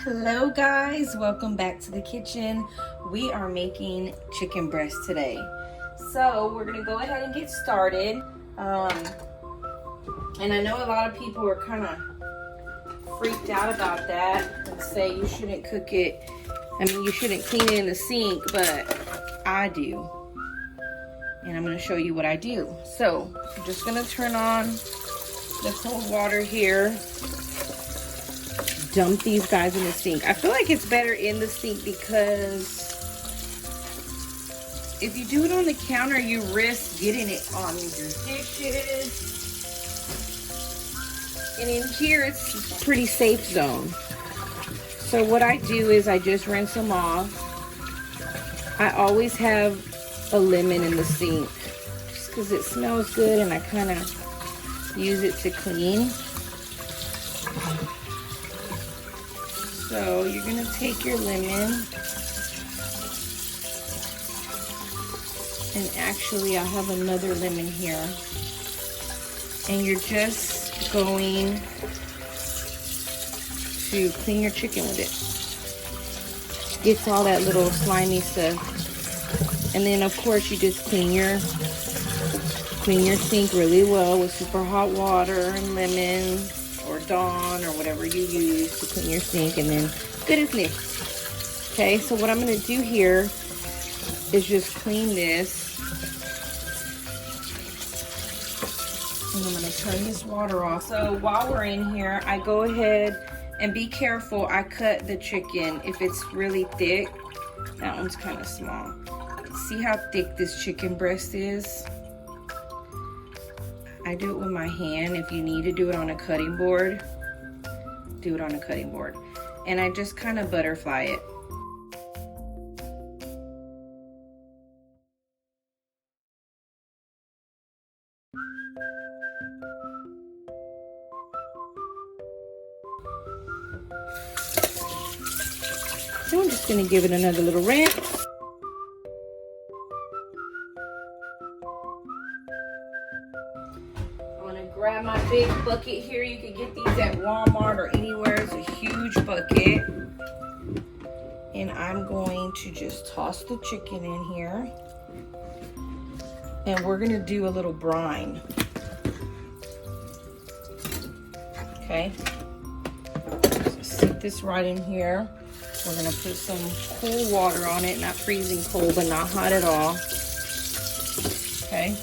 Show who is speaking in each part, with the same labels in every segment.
Speaker 1: Hello guys, welcome back to the kitchen. We are making chicken breast today. So we're gonna go ahead and get started. And I know a lot of people are kind of freaked out about that and say you shouldn't cook it. I mean, you shouldn't clean it in the sink, but I do. And I'm gonna show you what I do. So I'm just gonna turn on the cold water here. Dump these guys in the sink. I feel like it's better in the sink because if you do it on the counter, you risk getting it on your dishes. And in here, it's a pretty safe zone. So what I do is I just rinse them off. I always have a lemon in the sink just because it smells good and I kind of use it to clean. So you're gonna take your lemon, and actually I have another lemon here, and you're just going to clean your chicken with it. Gets all that little slimy stuff. And then of course you just clean your sink really well with super hot water and lemon or Dawn or whatever you use to clean your sink, and then good as new. Okay, so what I'm going to do here is just clean this, and I'm going to turn this water off. So while we're in here, I go ahead and be careful. I cut the chicken if it's really thick. That one's kind of small. See how thick this chicken breast is? I do it with my hand. If you need to do it on a cutting board, do it on a cutting board. And I just kind of butterfly it. So I'm just gonna give it another little rinse. Grab my big bucket here. You can get these at Walmart or anywhere. It's a huge bucket. And I'm going to just toss the chicken in here. And we're gonna do a little brine. Okay. So sit this right in here. We're gonna put some cool water on it. Not freezing cold, but not hot at all. Okay.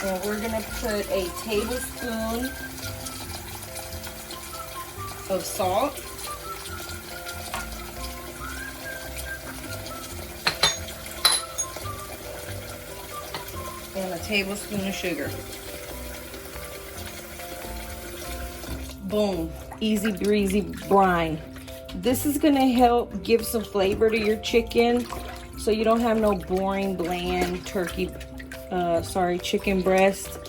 Speaker 1: And we're gonna put a tablespoon of salt. And a tablespoon of sugar. Boom, easy breezy brine. This is gonna help give some flavor to your chicken so you don't have no boring, bland chicken breast.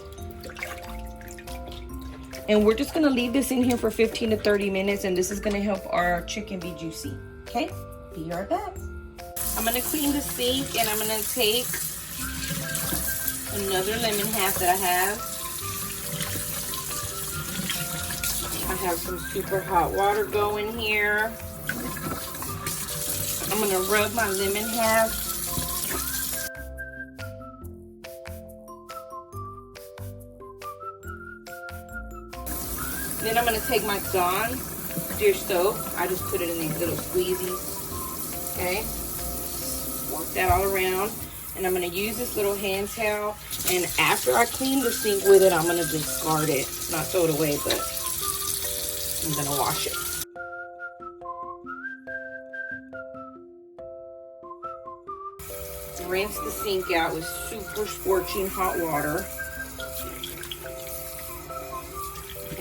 Speaker 1: And we're just gonna leave this in here for 15 to 30 minutes, and this is gonna help our chicken be juicy. Okay, be right back. I'm gonna clean the sink, and I'm gonna take another lemon half that I have. I have some super hot water going here. I'm gonna rub my lemon half. Then I'm gonna take my Dawn dish soap. I just put it in these little squeezies. Okay, work that all around. And I'm gonna use this little hand towel. And after I clean the sink with it, I'm gonna discard it. Not throw it away, but I'm gonna wash it. Rinse the sink out with super scorching hot water.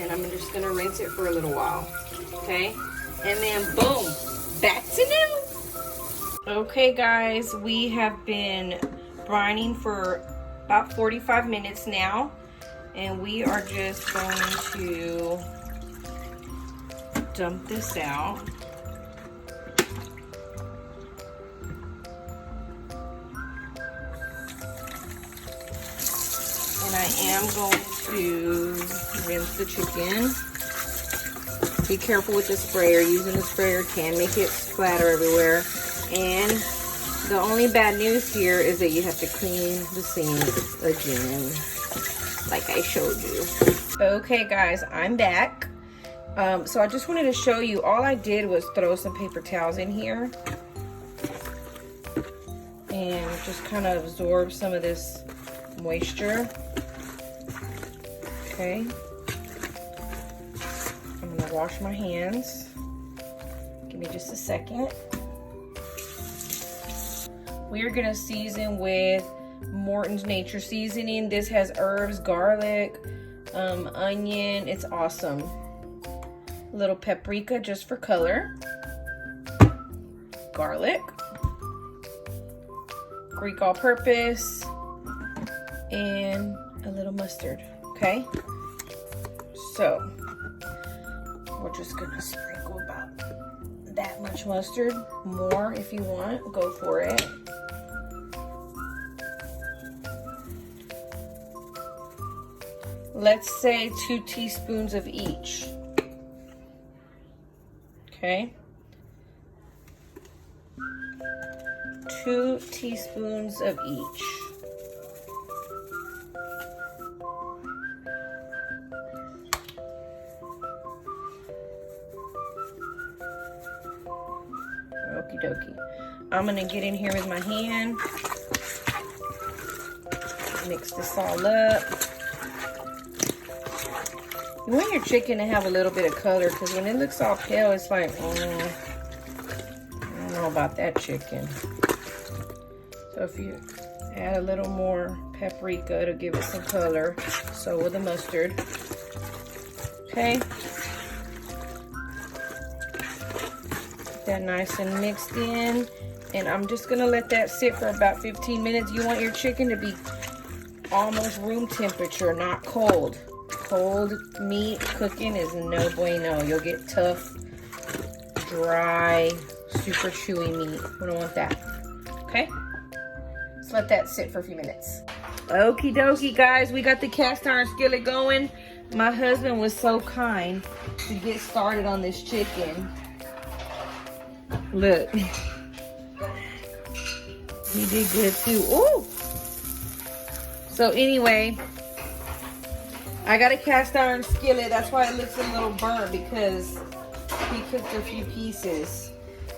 Speaker 1: And I'm just gonna rinse it for a little while, okay? And then boom, back to new. Okay guys, we have been brining for about 45 minutes now. And we are just going to dump this out. And I am going to rinse the chicken. Be careful with the sprayer. Using the sprayer can make it splatter everywhere. And the only bad news here is that you have to clean the sink again, like I showed you. Okay guys, I'm back. So I just wanted to show you, all I did was throw some paper towels in here and just kind of absorb some of this moisture. Okay. I'm gonna wash my hands. Give me just a second. We are gonna season with Morton's Nature Seasoning. This has herbs, garlic, onion. It's awesome. A little paprika just for color. Garlic. Greek all-purpose. And a little mustard, okay? So, we're just gonna sprinkle about that much mustard. More if you want, go for it. Let's say 2 teaspoons of each. Okay. 2 teaspoons of each. Okie dokie. I'm gonna get in here with my hand. Mix this all up. You want your chicken to have a little bit of color, because when it looks all pale, it's like, I don't know about that chicken. So if you add a little more paprika to give it some color, so will the mustard. Okay. Get that nice and mixed in. And I'm just gonna let that sit for about 15 minutes. You want your chicken to be almost room temperature, not cold. Cold meat cooking is no bueno. You'll get tough, dry, super chewy meat. We don't want that. Okay? Let's let that sit for a few minutes. Okie dokie, guys. We got the cast iron skillet going. My husband was so kind to get started on this chicken. Look. He did good too. Ooh! So anyway, I got a cast iron skillet. That's why it looks a little burnt, because he cooked a few pieces.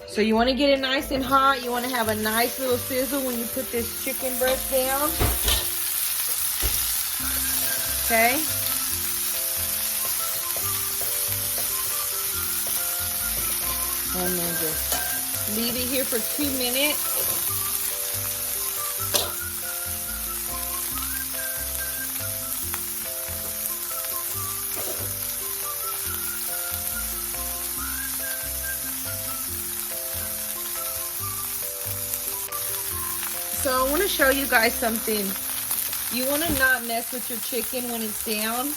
Speaker 1: So you want to get it nice and hot. You want to have a nice little sizzle when you put this chicken breast down. Okay. And then just leave it here for 2 minutes. So I want to show you guys something. You want to not mess with your chicken when it's down.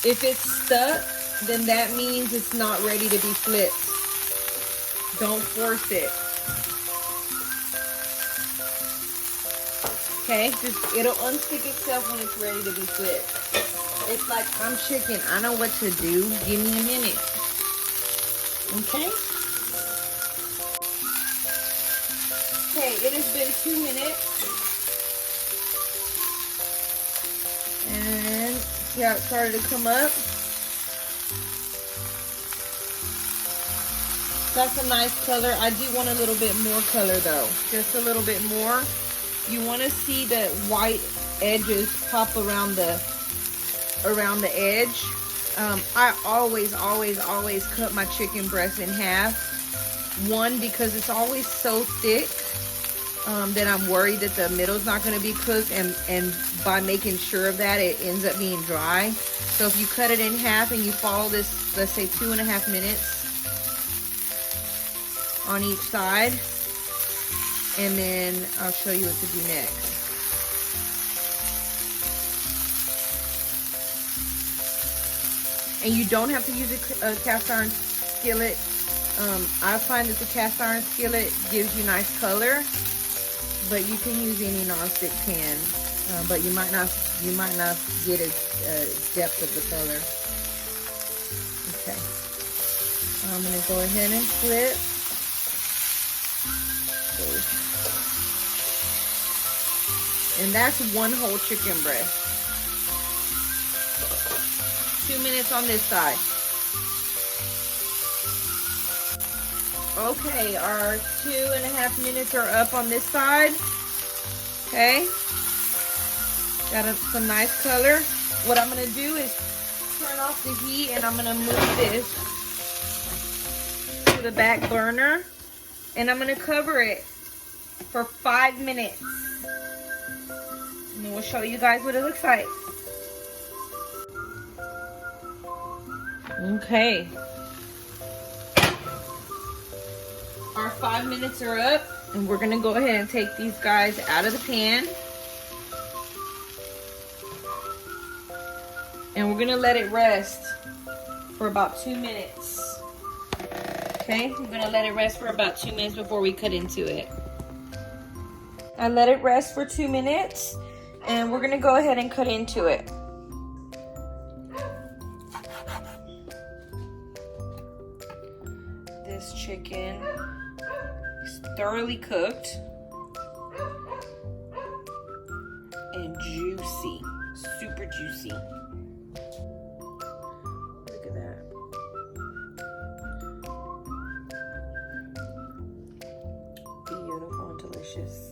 Speaker 1: If it's stuck, then that means it's not ready to be flipped. Don't force it. Okay, it'll unstick itself when it's ready to be flipped. It's like, I'm chicken. I know what to do. Give me a minute. Okay? Okay, it has been 2 minutes. And see how it started to come up? That's a nice color. I do want a little bit more color though. Just a little bit more. You want to see the white edges pop around the edge. I always cut my chicken breast in half. One, because it's always so thick. Then I'm worried that the middle's not going to be cooked, and by making sure of that, it ends up being dry. So if you cut it in half and you follow this, let's say 2.5 minutes on each side, and then I'll show you what to do next. And you don't have to use a cast iron skillet. I find that the cast iron skillet gives you nice color, but you can use any nonstick pan. but you might not get a depth of the color. Okay, I'm gonna go ahead and flip. And that's one whole chicken breast. 2 minutes on this side. Okay, our 2.5 minutes are up on this side. Okay, got some nice color. What I'm gonna do is turn off the heat, and I'm gonna move this to the back burner, and I'm gonna cover it for 5 minutes. And then we'll show you guys what it looks like. Okay. Our 5 minutes are up, and we're gonna go ahead and take these guys out of the pan. And we're gonna let it rest for about 2 minutes. Okay, we're gonna let it rest for about 2 minutes before we cut into it. I let it rest for 2 minutes, and we're gonna go ahead and cut into it. This chicken is thoroughly cooked and juicy, super juicy. Look at that. Beautiful and delicious.